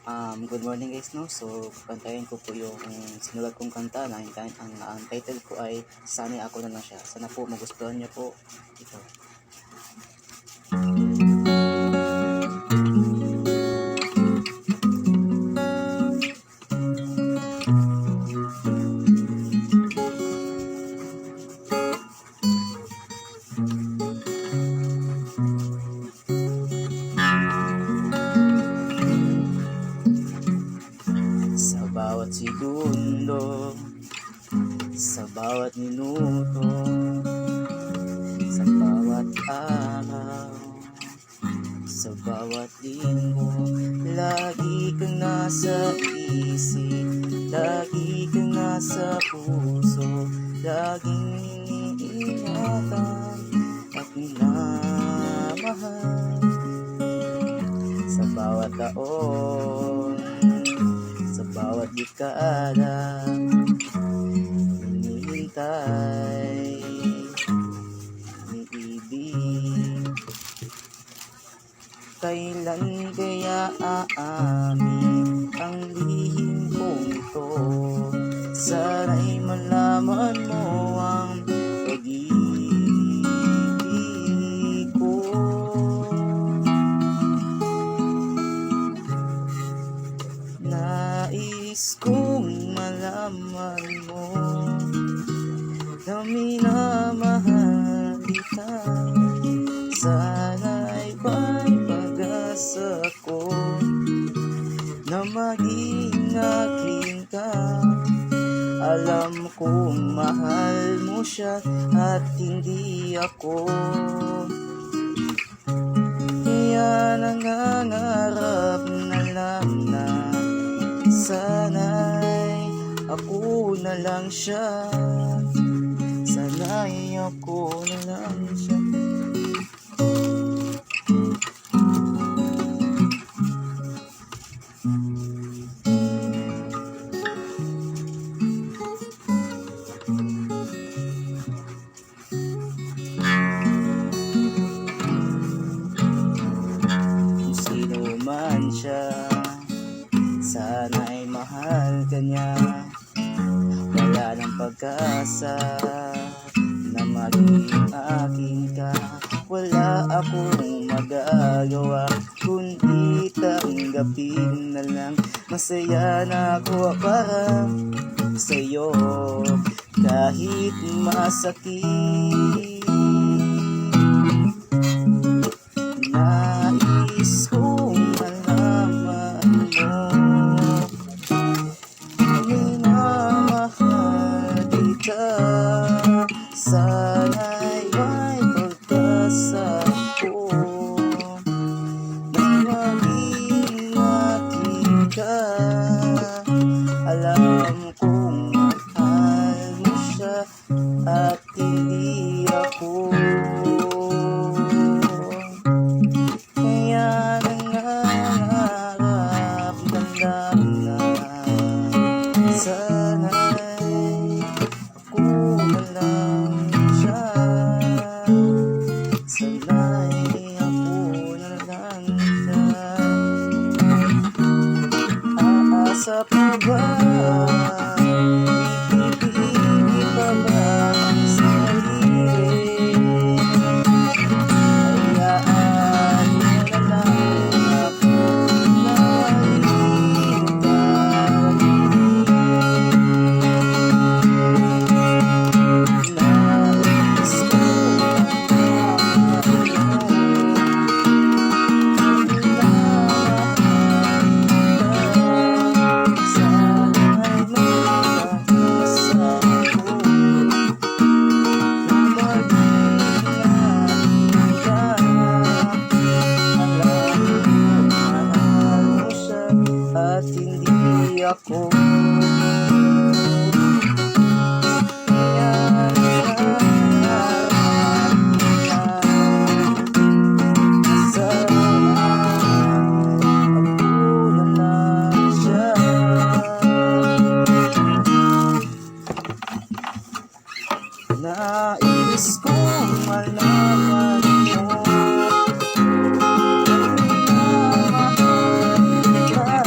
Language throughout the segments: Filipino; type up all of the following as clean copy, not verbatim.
Good morning guys, no? So, kantahin ko po yung sinulat kong kanta na ang title ko ay Sana'y Ako Na Lang Siya. Sana po magustuhan niyo po ito. Sa bawat segundo, sa bawat minuto, sa bawat araw, sa bawat linggo, lagi kang nasa isip, lagi kang nasa puso, laging iniingatan at minamahal. Sa bawat taon, sa bawat dekada, hinihintay, iniibig. Kailan kaya aamin ang lihim kong ito? Sana'y malaman mo ang pag-ibig ko. Nais kong malaman mo na minamahal kita. Sana'y may pag-asa ko na maging akin ka. Alam kong mahal mo siya at hindi ako. Kaya nangangarap na lang na sana'y ako na lang siya. Sana'y ako na lang siya. Kung sino man siya, sana'y mahal ka niya. Wala ng pag-asa na maging akin ka. Wala akong magagawa kundi tanggapin na lang. Masaya na ako para sa'yo kahit masakit. Nais kong malaman mo minamahal kita. Sana'y may pag-asa ko na maging akin ka. Alam kong mahal mo siya at hindi ako. Kaya nangangarap na lang na sana'y ako na lang siya. Sana'y ako na lang siya. Aasa pa ba? Ipipili pa ba ang sarili? Hayaan mo na lang ako na nais ko sana'y magkakasa ko na maging ka. Alam mo mahal mo siya at hindi ako. Kaya nangangarap ka sana'y ako na lang siya. Nais kong malaman mo minamahal ka.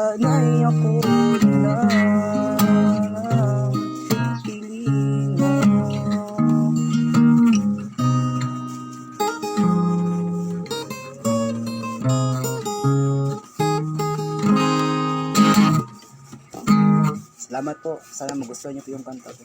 sana'y ako lang pipiliin mo. Salamat po. Sana magustuhan niyo po yung kanta ko.